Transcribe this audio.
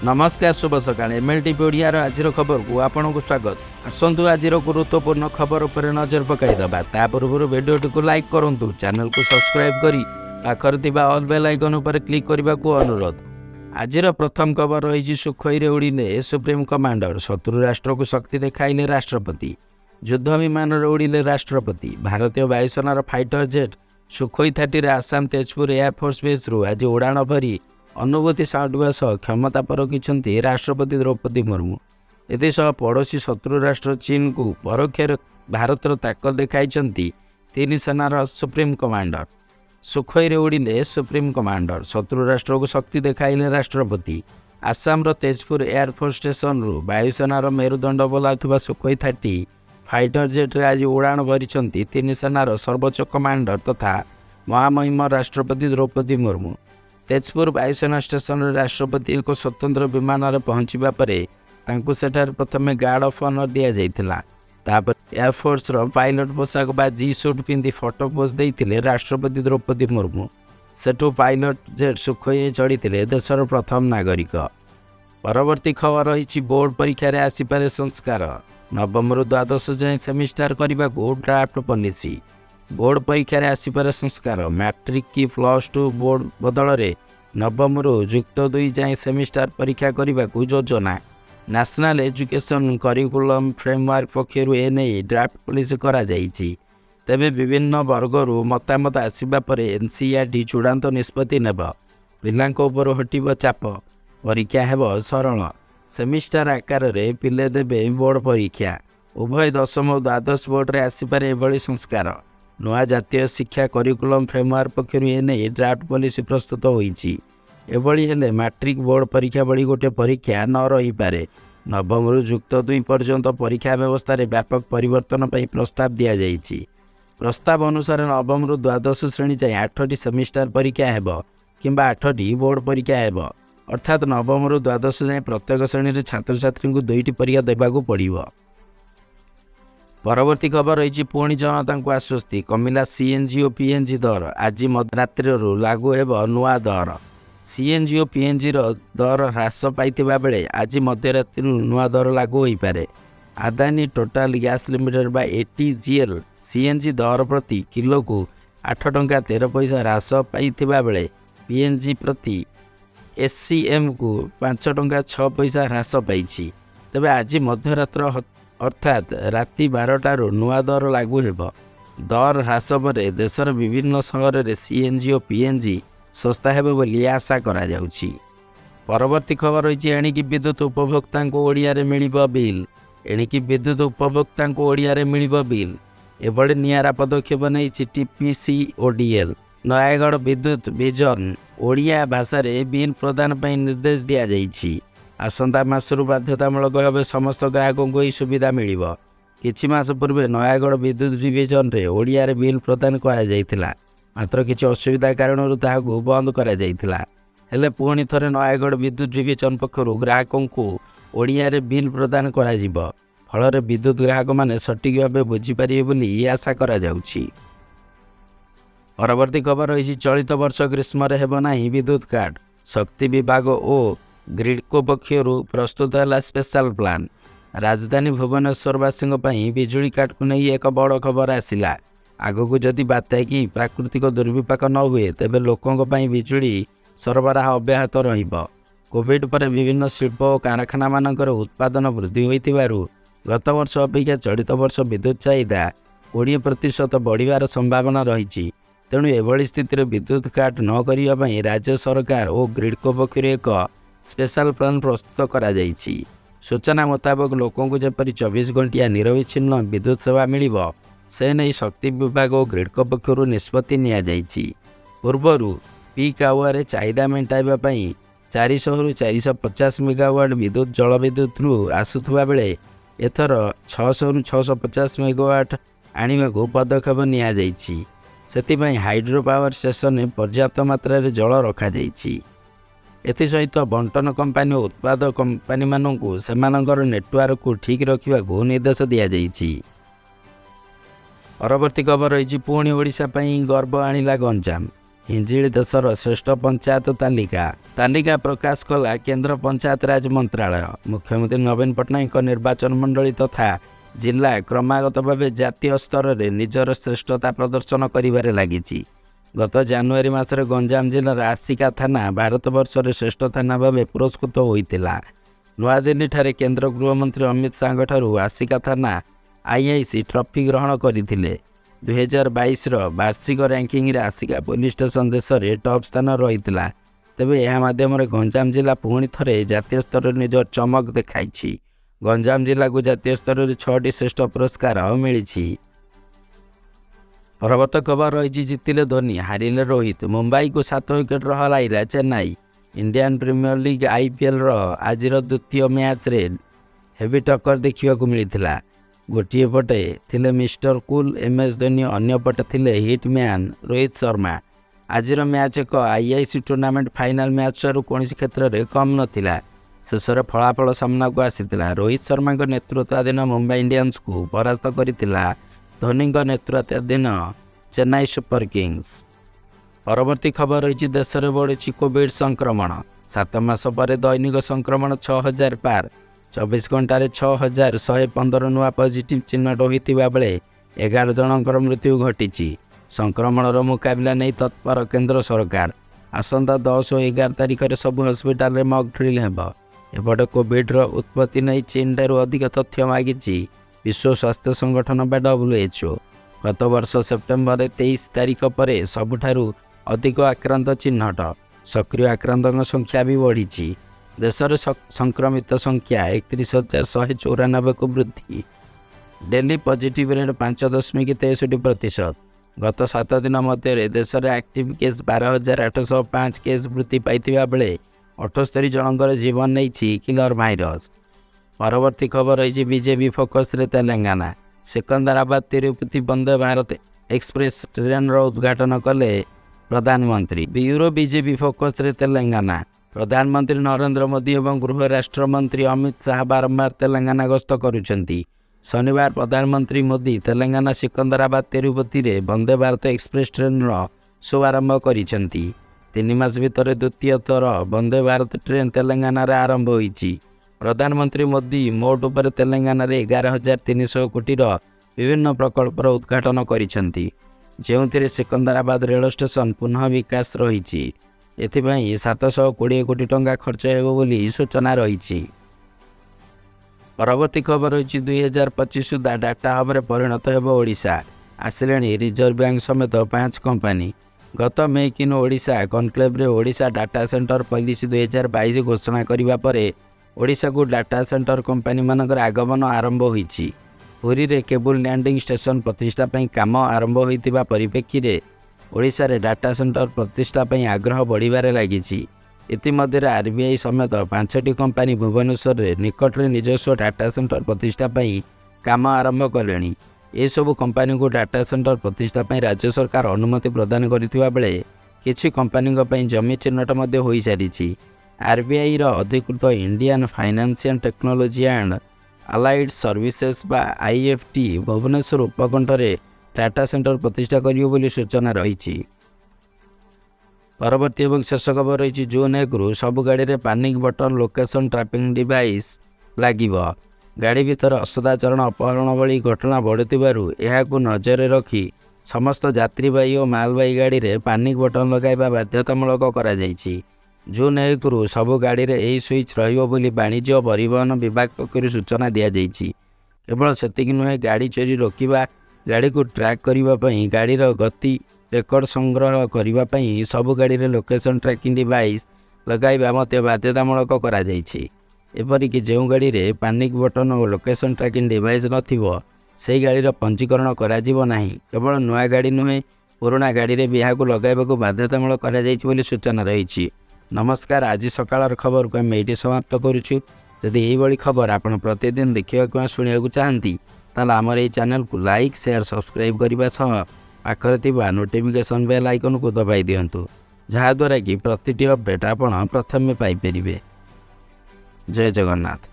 नमस्कार शुभ सका एमएलटीवी ओडियार आज खबर को आपन को स्वागत। आसतु आज गुरुत्वपूर्ण खबर उपर नजर पकईदबा ता पूर्व भिडियोटी को लाइक करूँ, चैनल को सब्सक्राइब करी पाखर ऑल बेल आइकन पर क्लिक करने को अनुरोध। आज प्रथम खबर रही सुखोई उड़िले सुप्रीम कमांडर, शत्रु राष्ट्र को शक्ति देखाइले राष्ट्रपति। युद्ध विमान उड़िले राष्ट्रपति। भारतीय वायुसेनार fighter jet Sukhoi 30 Assam Tezpur air force base रु आज उड़ाण भरी अनुभूति साउंडवा सह क्षमता परखिंट राष्ट्रपति द्रौपदी मुर्मू। एसह पड़ोशी शत्रु राष्ट्र चीन को परोक्ष भारतर ताकत देखाई तीन सेनार सुप्रीम कमांडर। सुखोई उड़िले सुप्रीम कमांडर, शत्रु राष्ट्र को शक्ति देखाइले राष्ट्रपति। आसाम तेजपुर एयरफोर्स स्टेशन रु वायुसेनार मेरुदंड बोलाउथुबा सुखोई 30 फाइटर जेट आज उड़ाण भरी तीन सेनार सर्वोच्च कमांडर तथा महामहिम राष्ट्रपति द्रौपदी मुर्मू। तेजपुर वायुसेना स्टेशन राष्ट्रपति एक स्वतंत्र विमान पहुंचवा पर सेठार प्रथम गार्ड ऑफ ऑनर दि जाइथिला। तापर एयरफोर्स पायलट पोशाक बा जी सूट पिंधि फोटो पोज देइथिले राष्ट्रपति द्रौपदी मुर्मू। सेठू पायलट जेट सुखोई चढ़ी देशर प्रथम नागरिक। परवर्ती खबर रही बोर्ड परीक्षा आसीपारे संस्कार। नवम रु द्वादश जाए सेमिस्टार करने को ड्राफ्ट पॉलिसी। बोर्ड परीक्षा आसीपारे संस्कार। मैट्रिक की +2 बोर्ड बदल में नवम रु युक्त 2 जाए सेमिस्टार परीक्षा करने को योजना। नेशनल एजुकेशन करिकुलम फ्रेमवर्क पक्षर एने ड्राफ्ट पॉलिसी करा जाइछि। तेबे विभिन्न वर्गरू मतामत आसिबा परे एनसीईआरटी चूड़ांत निष्पत्ति नेब। पिलांको उपर हटिब चाप। परीक्षा हेब सरल। सेमिस्टार आकार में पिले देबे बोर्ड परीक्षा। उभय दशम और द्वादश बोर्ड रे आसिपारे एभली संस्कार। नया जातीय शिक्षा करिकुलम फ्रेमवर्क पक्षर एने ड्राफ्ट पॉलिसी प्रस्तुत होइछि। एभली हेले मैट्रिक बोर्ड परीक्षा भली गोटे परीक्षा न रही पारे। नवम रु युक्त 2 पर्यंत परीक्षा व्यवस्था रे व्यापक परिवर्तन पर प्रस्ताव दिया जाइछि। प्रस्ताव अनुसार नवम रु द्वादश श्रेणी जाए 8टी सेमिस्टार परीक्षा हेब किंबा 8टी बोर्ड परीक्षा हेब। अर्थात नवम रु द्वादश जाए प्रत्येक श्रेणी रे छात्र छात्री को 2टी परीक्षा देबाकू पड़िबो। परवर्ती खबर रही पुणी जनता को आश्वस्ति। कमिला सीएनजी और पीएनजी दर। आज मध्यरात्रि लागू हेब नुआ दर। सीएनजी और पीएनजी दर ह्रास पाइथिबा बेले आज मध्यरात्रि नुआ दर लागू होई पारे। आदानी टोटाल गैस लिमिटेड बा एटीजीएल सीएनजी दर प्रति किलो को 8 टंका 13 पैसा ह्रास पाइथिबा बेले पीएनजी प्रति एससीएम को 5 टंका 6 पैसा ह्रास पाइछि। तेबे आज मध्यरात्र अर्थात राति 12टारू नुआ दर लागू हेब। दर ह्रास पर देशर विभिन्न सहर में सीएनजी और पीएनजी सस्ता हेब बोली आशा करा जाउछि। परवर्ती खबर रही एणिकी विद्युत उपभोक्ता को ओडिया रे मिलिबो बिल। एणिकी विद्युत उपभोक्ता को ओडिया रे मिलिबो बिल। एभली नियारा पदक्षेप नहीं टीपीसीओडीएल। नयागढ़ विद्युत विजन ओडिया भाषा रे बिल प्रदान पर निर्देश दिया जाइछि। आसंता मासरू बाध्यतामूलक भाव समस्त ग्राहकों को यह सुविधा मिल। किछि मास पूर्वे नयागढ़ विद्युत डिविजन रे ओडिया रे बिल प्रदान करा जाइथिला, मात्र किछि असुविधा कारण ताहाको बंद करा जाइथिला। हेले पुणी थरे नयागढ़ विद्युत डिविजन पक्षरु ग्राहकों को ओडिया रे बिल प्रदान करा जिवो। फल विद्युत ग्राहक माने सटीक भाव बुझीपारे बोली आशा करा जाउछि। परवर्ती खबर रही चलित वर्ष ग्रीष्म हेब नाही विद्युत काट। शक्ति विभाग और ग्रिडको पक्षर प्रस्तुत है स्पेशल प्लान। राजधानी भुवनेश्वरवासी बिजुली काट को नहीं एक बड़ खबर आसिला। आगो को जदि बात्या कि प्राकृतिक दुर्विपाक न हुए तेबे लोकों बिजुली सरबराह अब्याहत रहिबो। कोविड पर विभिन्न शिल्प और कारखाना मानकर उत्पादन वृद्धि होइतिबारु गत वर्ष अपेक्षा चलित वर्ष विद्युत चाहिदा 20% बढ़िबार संभावना रही। तेणु एभली स्थिति में विद्युत काट न करिबा पई राज्य सरकार और ग्रिडको पक्षर एक स्पेशल प्लान प्रस्तुत करा जाइछि। सूचना मुताबक लोकों को जपरी 24 घंटिया निरविच्छिन्न विद्युत सेवा मिलिबो से नहीं शक्ति विभाग और ग्रिडको पक्षर निष्पत्ति निया जाइछि। पूर्वरु पीक आवर चाहिदा मेंटाइबा पई 400 रु 450 मेगावाट विद्युत जल विद्युत रु आसुथुबा बेले एथर 600 रु 650 मेगावाट आनिबा को पदक्षेप निया जाइछि। सेतिपई हाइड्रो पावर स्टेशन में पर्याप्त मात्रा रे जल रखा जाइछि। एसहित बंटन कंपानी और उत्पाद कंपानी मानू सेमानकर नेटवर्क को ठीक रखा को निर्देश दिया जाइछि। परवर्ती खबर रही पुणी ओडिशा पई गर्व आनिला गंजाम। हिंजिली देशर श्रेष्ठ पंचायत तालिका प्रकाश कला केंद्र पंचायत राज मंत्रालय। मुख्यमंत्री नवीन पट्टनायक निर्वाचन मंडली तथा जिला क्रमागत भाव जातीय स्तर में निजर श्रेष्ठता प्रदर्शन करिबारे लागिछि। गत जनवरी मासरे गंजाम जिलार आसिका थाना भारत वर्षर श्रेष्ठ थाना भाव पुरस्कृत होइतिला। नुआदिल्ली ठारे केंद्र गृहमंत्री अमित शाह ठारू आसिका थाना आईआईसी ट्रॉफी ग्रहण करथिले। 2022 वार्षिक रैंकिंग रे आसिका पुलिस स्टेशन देश में टॉप स्थान रही। तेबे यह माध्यम गंजाम जिला पुणी थे जातीय स्तर में निज चमक देखाई। गंजाम जिला को जातीय स्तर में 6टी श्रेष्ठ पुरस्कार मिली। परवर्त खबर रही जितिले धोनी हारिले रोहित। मुंबई को 7 विकेट हराइला Chennai. Indian premier league IPL आज द्वितीय मैच रे हेवी टक्कर देखा मिलता। गोटे पटे थिले मिस्टर कूल MS धोनी, अन्य पटे थिले हिटमैन रोहित शर्मा। आज मैच एक आईआईसी टूर्नामेंट फाइनाल मैच कौन क्षेत्र में कम नथिला। शेष में फलाफल सामना को आसीथिला। रोहित शर्मा नेतृत्वाधीन मुंबई इंडियंस को परास्त करथिला धोनी नेतृत्वाधीन चेन्नई सुपर किंग्स। परवर्ती खबर रही देश में बढ़ी कोविड संक्रमण। 7 मास पर दैनिक संक्रमण 6000 पार। 24 घंटे 6115 नुआ पॉजिटिव चिन्हट होता बेले 11 जनकर मृत्यु घटी। संक्रमणर मुकाबला नहीं तत्पर केंद्र सरकार। आसंता 10 और 11 तारिख में सब हस्पिटाल में मॉक ड्रिल हेब। एपटे कोविड्र उत्पत्ति नहीं चीन ठारू अधिक तथ्य मागिछि विश्व स्वास्थ्य संगठन WHO। गत वर्ष सेप्टेम्बर 23 तारिख पर सबुठारू अधिक आक्रांत चिन्हट। सक्रिय आक्रांतों संख्या भी बढ़ी। देश में संक्रमित संख्या 31,194 को वृद्धि। Daily positive rate 5.63%। गत 7 दिन मध्य देश में एक्टिव केस 12,805 केस वृद्धि पाई बेले 78 जनकर जीवन नहीं किलर भाइरस। परवर्ती खबर रही बीजेपी फोकस रे तेलंगाना। सिकंदराबाद तिरुपति वंदे भारत एक्सप्रेस ट्रेन उद्घाटन कले प्रधानमंत्री। ब्यूरो बीजेपी फोकस रे तेलंगाना। प्रधानमंत्री नरेंद्र मोदी और गृह राष्ट्र मंत्री अमित शाह बारंबार तेलंगाना गस्त करुछंती। शनिवार प्रधानमंत्री मोदी तेलंगाना सिकंदराबाद तिरुपति रे वंदे भारत एक्सप्रेस ट्रेन शुभारंभ करिसेंती। 3 मास भितर द्वितीय थर वंदे भारत ट्रेन तेलंगाना रे आरंभ होईची। प्रधानमंत्री मोदी मोट उपर तेलंगाना रे 11,300 कोटी विभिन्न प्रकल्पर उद्घाटन करिसेंती, जेउथिरे सिकंदराबाद रेल स्टेशन पुनः विकास रही। एथिपाई 720 कोटी टंका खर्च हेबो बोली सूचना रही। परवर्ती खबर रही 2025 सुधा डाटा हब परिणत हेब ओडिशा। आसिले रिजर्व बैंक समेत 5 कंपनी। गत मे किन ओडिशा कनक्लेव रे ओडिशा डाटा सेंटर पॉलिसी 2022 घोषणा करिबा परे ओडिशा को डाटा सेंटर कंपनी मानकर आगमन आरंभ होईची। पुरी रे केबल लैंडिंग स्टेशन प्रतिष्ठा पई काम आरंभ होइतिबा परिप्रेक्षी रे ओडिशा रे डाटा सेंटर प्रतिष्ठा पई आग्रह बढ़िबारे लागिछि। इतिमध्ये आरबीआई समेत 5टी कंपनी भुवनेश्वर रे निकट रे निजस्व डाटा सेंटर प्रतिष्ठा पई काम आरंभ कलेनी। ए सब कंपनी को डाटा सेंटर प्रतिष्ठा पई राज्य सरकार अनुमति प्रदान करथिबा बेले किछि कंपनी पई जमी चिन्हट मध्ये होई सारिछि। आरबीआई रो अधिकृत Indian financial technology and allied services बा IFT भुवनेश्वर उपकंठ रे डाटा सेंटर प्रतिष्ठा करियो बोली सूचना रही। परवर्ती और शेष खबर रही जून 1 रु सब गाड़ी में पानिक बटन लोकेशन ट्रैपिंग डिवाइस लागिब। गाड़ी भीतर असदाचरण अपहरण भली घटना बढ़ुथिबारु एहाकु नजर रखी समस्त यात्रीवाही और मालवाही गाड़ी में पानिक बटन लगाइबा बाध्यतामूलक करा जायछि। जून 1 रु सब गाड़ी में यही स्विच रहिबो बोली वाणिज्य और परिवहन विभाग पक्षरु सूचना दिया जायछि। केवल सेतिक नुहे गाड़ी चोरी रोकिबा, गाड़ी को ट्रैक करने, गाड़ी गति रेकर्ड संग्रह करने सबु गाड़ी रे लोकेशन ट्रैकिंग डिवाइस लगाइबा मते बाध्यतामूलक करा जायछि। एपरिक जो गाड़ी रे पानिक बटन और लोकेशन ट्रैकिंग डिवाइस नथिबो से गाड़ी पंजीकरण कराजिबो नाही। केवल नुआ गाड़ी नुहे पुराना गाड़ी रे भी को लगाइबाकू बाध्यतामूलक करा जायछि बोली सूचना रही। नमस्कार, आज सकाळर खबर को आम ये समाप्त करुछु। यदि यही खबर आपण प्रतिदिन देखा शुणा चाहती ताल आमर ये चैनल को लाइक शेयर सब्सक्राइब करने पाखरे थिबा नोटिफिकेशन बेल आइकन को दबाई दिंतु, जहाद्वारा कि प्रतिटी अपडेट आपण प्रथमे पाइपर। जय जगन्नाथ।